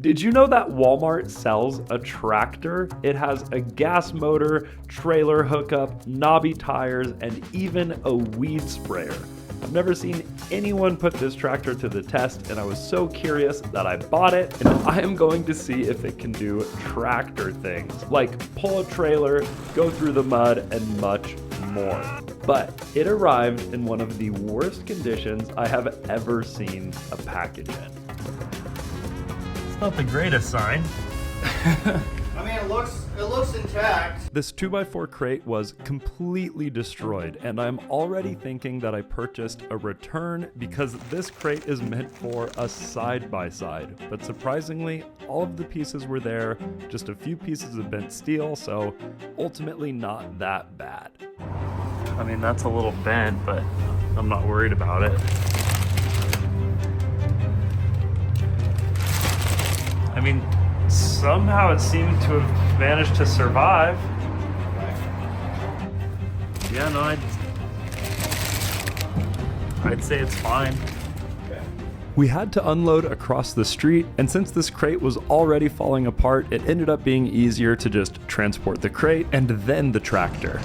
Did you know that Walmart sells a tractor? It has a gas motor, trailer hookup, knobby tires, and even a weed sprayer. I've never seen anyone put this tractor to the test, and I was so curious that I bought it, and I am going to see if it can do tractor things, like pull a trailer, go through the mud, and much more. But it arrived in one of the worst conditions I have ever seen a package in. Not the greatest sign. I mean, it looks intact. This 2x4 crate was completely destroyed, and I'm already thinking that I purchased a return because this crate is meant for a side-by-side. But surprisingly, all of the pieces were there, just a few pieces of bent steel, so ultimately not that bad. I mean, that's a little bent, but I'm not worried about it. I mean, somehow it seemed to have managed to survive. Yeah, no, I'd say it's fine. We had to unload across the street, and since this crate was already falling apart, it ended up being easier to just transport the crate and then the tractor.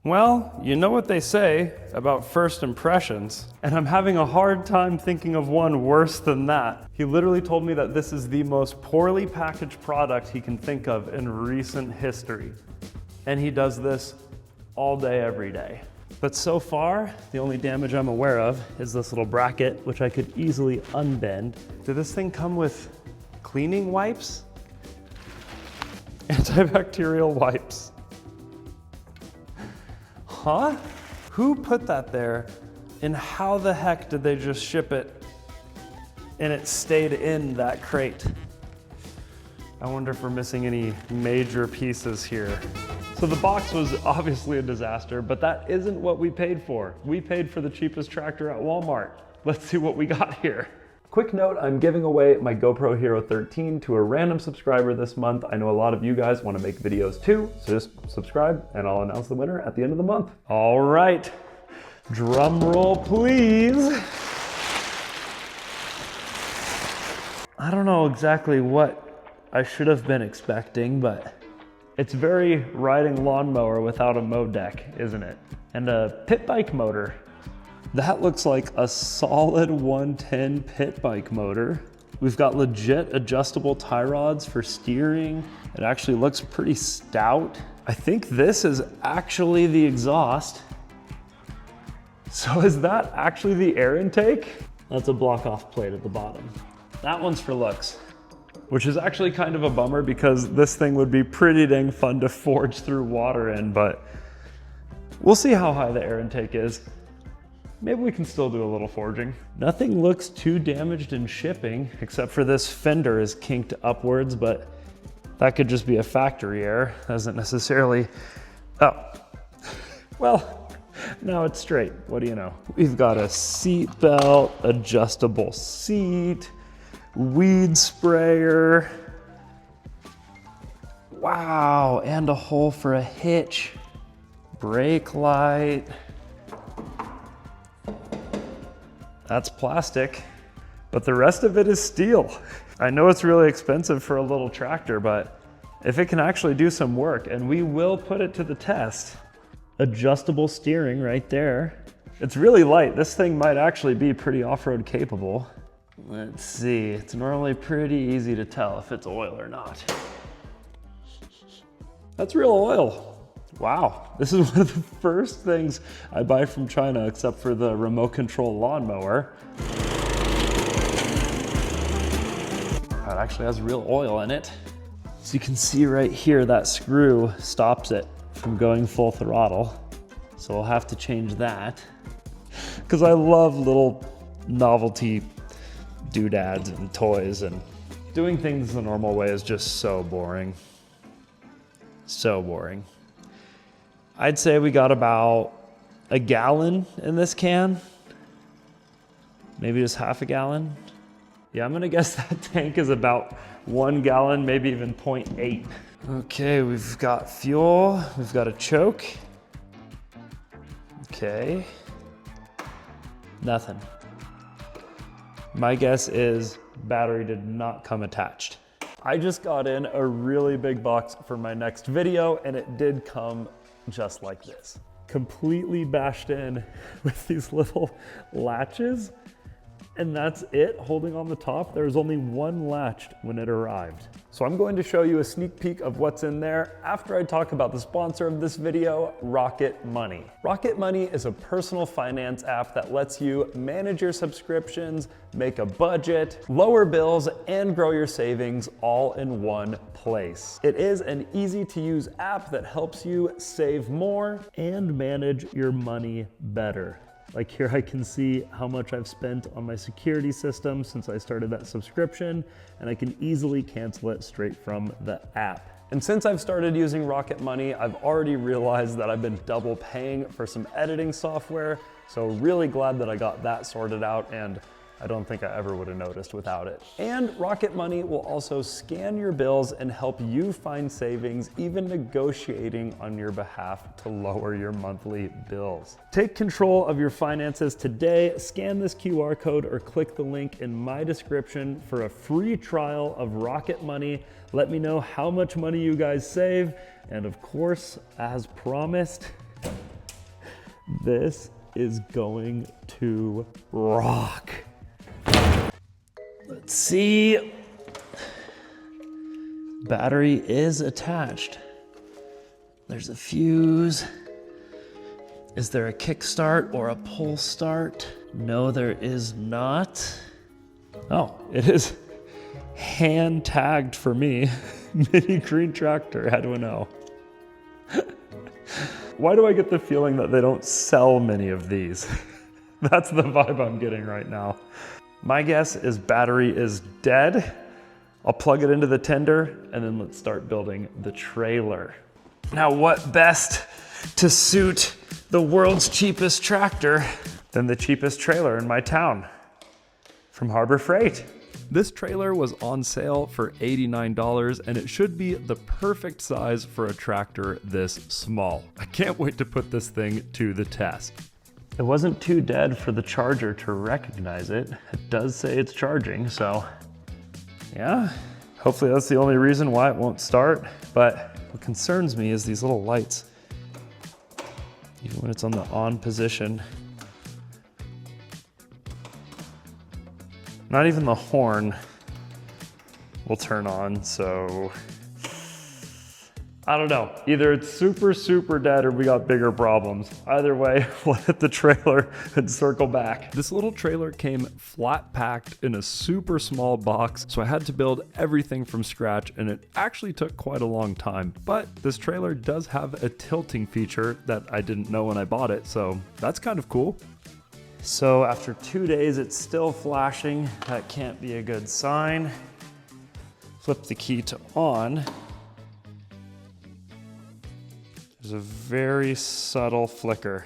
Well, you know what they say about first impressions, and I'm having a hard time thinking of one worse than that. He literally told me that this is the most poorly packaged product he can think of in recent history. And he does this all day, every day. But so far, the only damage I'm aware of is this little bracket, which I could easily unbend. Did this thing come with cleaning wipes? Antibacterial wipes. Huh? Who put that there, and how the heck did they just ship it and it stayed in that crate? I wonder if we're missing any major pieces here. So the box was obviously a disaster, but that isn't what we paid for. We paid for the cheapest tractor at Walmart. Let's see what we got here. Quick note, I'm giving away my GoPro Hero 13 to a random subscriber this month. I know a lot of you guys want to make videos too, so just subscribe and I'll announce the winner at the end of the month. All right, drum roll please. I don't know exactly what I should have been expecting, but it's very riding lawnmower without a mow deck, isn't it? And a pit bike motor. That looks like a solid 110 pit bike motor. We've got legit adjustable tie rods for steering. It actually looks pretty stout. I think this is actually the exhaust. So is that actually the air intake? That's a block off plate at the bottom. That one's for looks, which is actually kind of a bummer because this thing would be pretty dang fun to forge through water in, but we'll see how high the air intake is. Maybe we can still do a little forging. Nothing looks too damaged in shipping, except for this fender is kinked upwards, but that could just be a factory error. Doesn't necessarily, oh, well, now it's straight. What do you know? We've got a seat belt, adjustable seat, weed sprayer. Wow, and a hole for a hitch, brake light. That's plastic, but the rest of it is steel. I know it's really expensive for a little tractor, but if it can actually do some work, and we will put it to the test. Adjustable steering right there. It's really light. This thing might actually be pretty off-road capable. Let's see, it's normally pretty easy to tell if it's oil or not. That's real oil. Wow, this is one of the first things I buy from China, except for the remote control lawnmower. That actually has real oil in it. So you can see right here, that screw stops it from going full throttle. So I'll have to change that. Because I love little novelty doodads and toys, and doing things the normal way is just so boring. So boring. I'd say we got about a gallon in this can. Maybe just half a gallon. Yeah, I'm gonna guess that tank is about 1 gallon, maybe even 0.8. Okay, we've got fuel, we've got a choke. Okay, nothing. My guess is battery did not come attached. I just got in a really big box for my next video, and it did come just like this. Completely bashed in with these little latches, and that's it, holding on the top. There's only one latched when it arrived. So I'm going to show you a sneak peek of what's in there after I talk about the sponsor of this video, Rocket Money. Rocket Money is a personal finance app that lets you manage your subscriptions, make a budget, lower bills, and grow your savings all in one place. It is an easy to use app that helps you save more and manage your money better. Like here I can see how much I've spent on my security system since I started that subscription, and I can easily cancel it straight from the app. And since I've started using Rocket Money, I've already realized that I've been double paying for some editing software, so really glad that I got that sorted out, and I don't think I ever would have noticed without it. And Rocket Money will also scan your bills and help you find savings, even negotiating on your behalf to lower your monthly bills. Take control of your finances today. Scan this QR code or click the link in my description for a free trial of Rocket Money. Let me know how much money you guys save. And of course, as promised, this is going to rock. Let's see. Battery is attached. There's a fuse. Is there a kickstart or a pull start? No, there is not. Oh, it is hand tagged for me. Mini green tractor, Edwino. Why do I get the feeling that they don't sell many of these? That's the vibe I'm getting right now. My guess is battery is dead. I'll plug it into the tender and then let's start building the trailer. Now what best to suit the world's cheapest tractor than the cheapest trailer in my town from Harbor Freight. This trailer was on sale for $89 and it should be the perfect size for a tractor this small. I can't wait to put this thing to the test. It wasn't too dead for the charger to recognize it. It does say it's charging, so yeah. Hopefully that's the only reason why it won't start, but what concerns me is these little lights. Even when it's on the on position. Not even the horn will turn on, so I don't know. Either it's super, super dead or we got bigger problems. Either way, we'll hit the trailer and circle back. This little trailer came flat packed in a super small box, so I had to build everything from scratch, and it actually took quite a long time. But this trailer does have a tilting feature that I didn't know when I bought it, so that's kind of cool. So after 2 days, it's still flashing. That can't be a good sign. Flip the key to on. There's a very subtle flicker.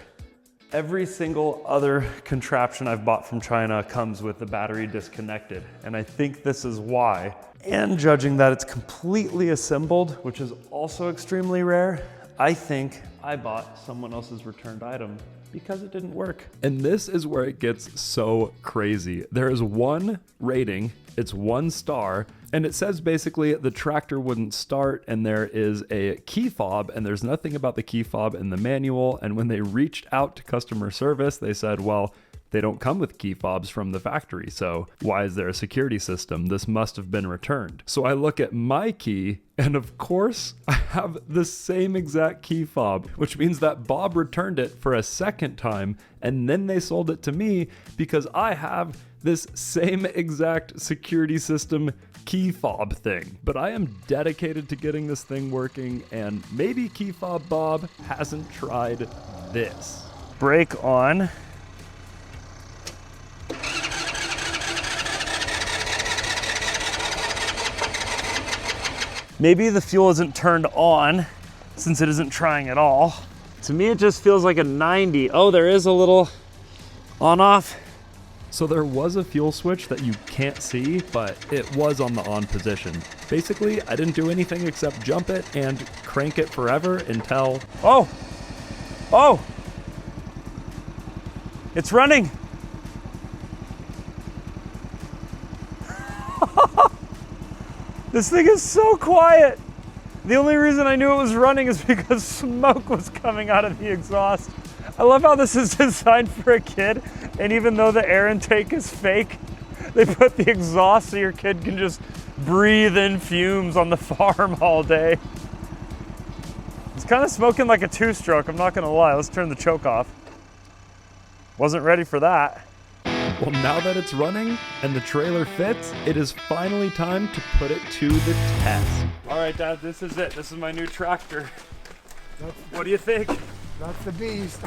Every single other contraption I've bought from China comes with the battery disconnected, and I think this is why. And judging that it's completely assembled, which is also extremely rare, I think I bought someone else's returned item because it didn't work. And this is where it gets so crazy. There is one rating, it's 1 star, and it says basically the tractor wouldn't start, and there is a key fob, and there's nothing about the key fob in the manual. And when they reached out to customer service, they said, well, they don't come with key fobs from the factory, so why is there a security system? This must have been returned. So I look at my key, and of course, I have the same exact key fob, which means that Bob returned it for a second time, and then they sold it to me because I have this same exact security system key fob thing. But I am dedicated to getting this thing working, and maybe Key Fob Bob hasn't tried this. Brake on. Maybe the fuel isn't turned on since it isn't trying at all. To me, it just feels like a 90. Oh, there is a little on off. So there was a fuel switch that you can't see, but it was on the on position. Basically, I didn't do anything except jump it and crank it forever until, oh, it's running. This thing is so quiet. The only reason I knew it was running is because smoke was coming out of the exhaust. I love how this is designed for a kid, and even though the air intake is fake, they put the exhaust so your kid can just breathe in fumes on the farm all day. It's kind of smoking like a two-stroke, I'm not gonna lie. Let's turn the choke off. Wasn't ready for that. Well, now that it's running and the trailer fits, it is finally time to put it to the test. All right, Dad, this is it. This is my new tractor. What do you think? That's the beast.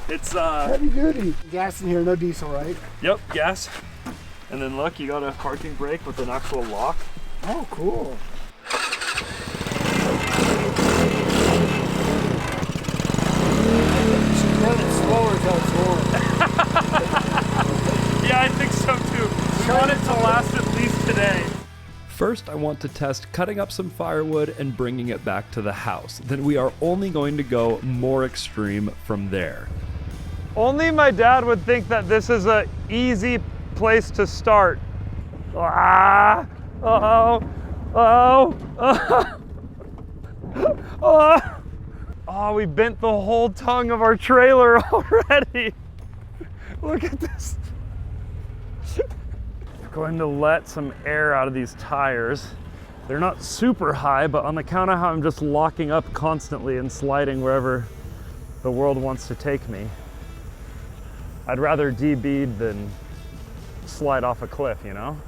It's, Heavy duty. Gas in here, no diesel, right? Yep, gas. And then look, you got a parking brake with an actual lock. Oh, cool. You should run it slower till it's warm. Yeah, I think so too. We want it to last at least today. First, I want to test cutting up some firewood and bringing it back to the house. Then we are only going to go more extreme from there. Only my dad would think that this is an easy place to start. Ah! Uh-oh! Oh! Oh! Oh, we bent the whole tongue of our trailer already. Look at this. Going to let some air out of these tires. They're not super high, but on account of how I'm just locking up constantly and sliding wherever the world wants to take me, I'd rather debead than slide off a cliff, you know?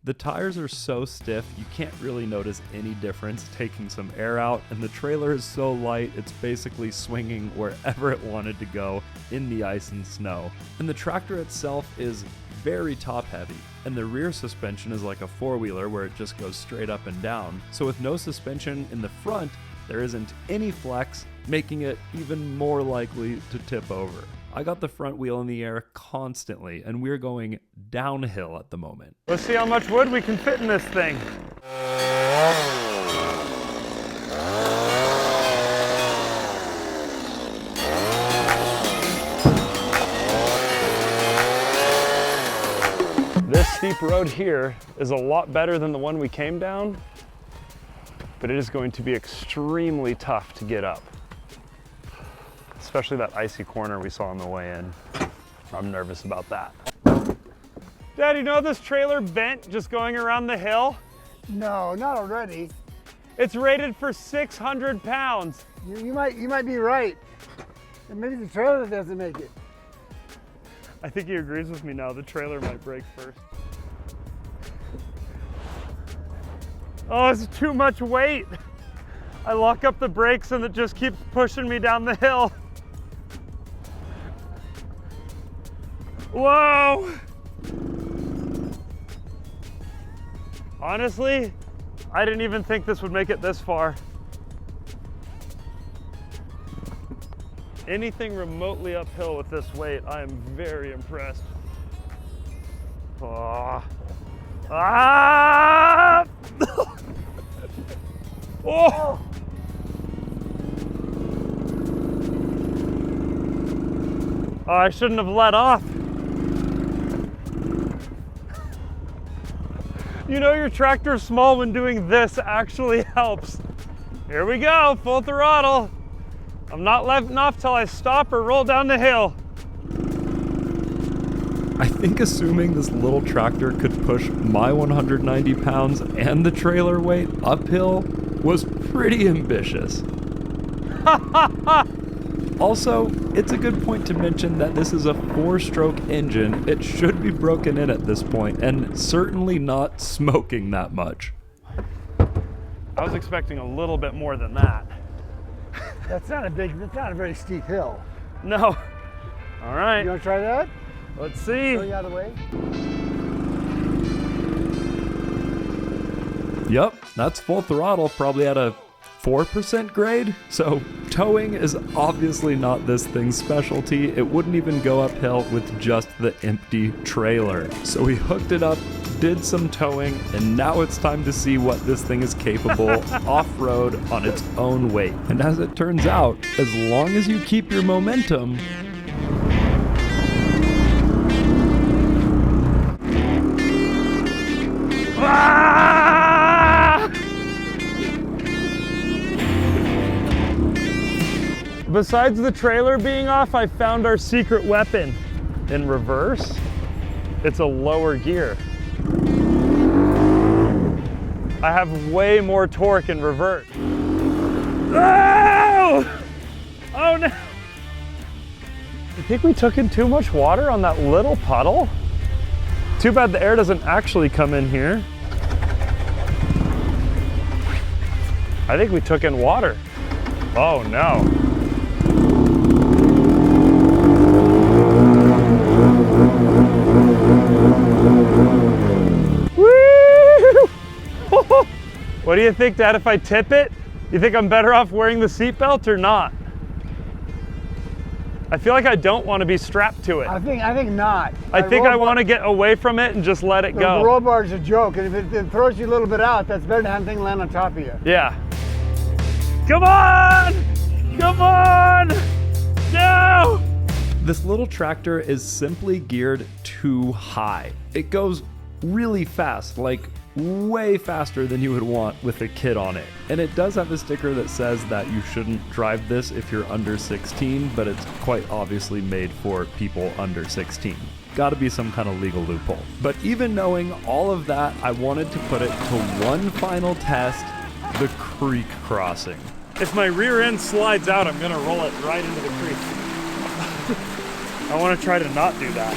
The tires are so stiff, you can't really notice any difference taking some air out, and the trailer is so light, it's basically swinging wherever it wanted to go in the ice and snow. And the tractor itself is very top heavy, and the rear suspension is like a four-wheeler where it just goes straight up and down. So with no suspension in the front, there isn't any flex, making it even more likely to tip over. I got the front wheel in the air constantly, and we're going downhill at the moment. Let's see how much wood we can fit in this thing. This steep road here is a lot better than the one we came down, but it is going to be extremely tough to get up. Especially that icy corner we saw on the way in. I'm nervous about that. Dad, you know this trailer bent just going around the hill? No, not already. It's rated for 600 pounds. You might be right. And maybe the trailer doesn't make it. I think he agrees with me now. The trailer might break first. Oh, it's too much weight. I lock up the brakes and it just keeps pushing me down the hill. Whoa! Honestly, I didn't even think this would make it this far. Anything remotely uphill with this weight, I am very impressed. Oh. Ah! Oh! Oh, I shouldn't have let off. You know your tractor's small when doing this actually helps. Here we go, full throttle. I'm not letting off till I stop or roll down the hill. I think assuming this little tractor could push my 190 pounds and the trailer weight uphill was pretty ambitious. Also, it's a good point to mention that this is a 4-stroke engine. It should be broken in at this point, and certainly not smoking that much. I was expecting a little bit more than that. That's not a very steep hill. No. All right. You want to try that? Let's see. Go you out of the way. Yep, that's full throttle, probably at a 4% grade. So towing is obviously not this thing's specialty. It wouldn't even go uphill with just the empty trailer. So we hooked it up, did some towing, and now it's time to see what this thing is capable off-road on its own weight. And as it turns out, as long as you keep your momentum, besides the trailer being off, I found our secret weapon. In reverse, it's a lower gear. I have way more torque in reverse. Oh! Oh no! You think we took in too much water on that little puddle? Too bad the air doesn't actually come in here. I think we took in water. Oh no. Woo! What do you think, Dad, if I tip it? You think I'm better off wearing the seatbelt or not? I feel like I don't want to be strapped to it. I think not. I think I want to get away from it and just let it go. The roll bar is a joke, and if it throws you a little bit out, that's better than having thing land on top of you. Yeah. Come on! Come on! No! This little tractor is simply geared too high. It goes really fast, like way faster than you would want with a kid on it. And it does have a sticker that says that you shouldn't drive this if you're under 16, but it's quite obviously made for people under 16. Gotta be some kind of legal loophole. But even knowing all of that, I wanted to put it to one final test, the creek crossing. If my rear end slides out, I'm gonna roll it right into the creek. I want to try to not do that.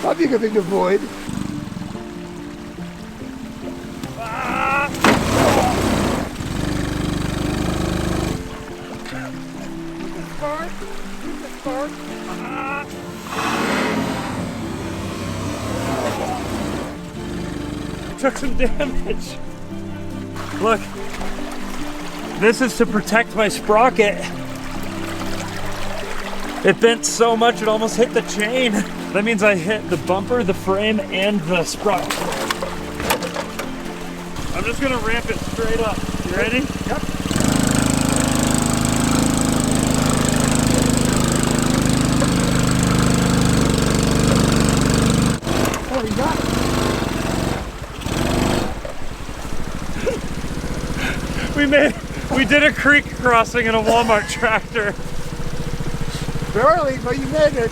That'd be a good thing to avoid. Took some damage. Look, this is to protect my sprocket. It bent so much it almost hit the chain. That means I hit the bumper, the frame, and the sprocket. I'm just gonna ramp it straight up. You ready? Yep. Oh, we got it. We did a creek crossing in a Wal-mart tractor. Barely, but you made it.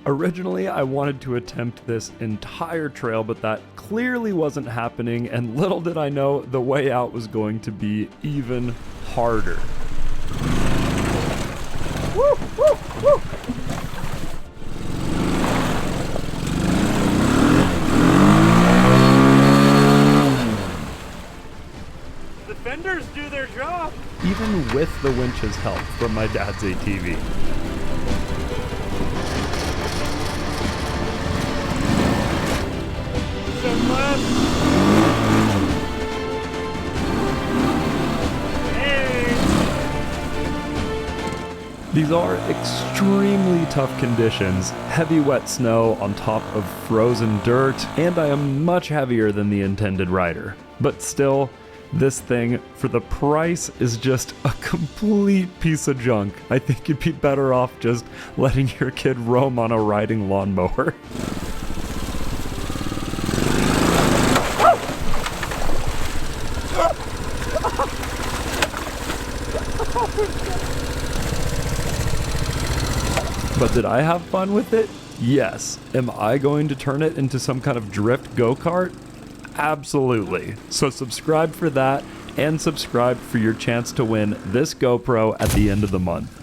Originally, I wanted to attempt this entire trail, but that clearly wasn't happening, and little did I know the way out was going to be even harder. Woo, woo, woo. The fenders do their job. Even with the winch's help from my dad's ATV. Some left. Hey. These are extremely tough conditions, heavy wet snow on top of frozen dirt, and I am much heavier than the intended rider. But still, this thing, for the price, is just a complete piece of junk. I think you'd be better off just letting your kid roam on a riding lawnmower. But did I have fun with it? Yes. Am I going to turn it into some kind of drift go-kart? Absolutely. So subscribe for that, and subscribe for your chance to win this GoPro at the end of the month.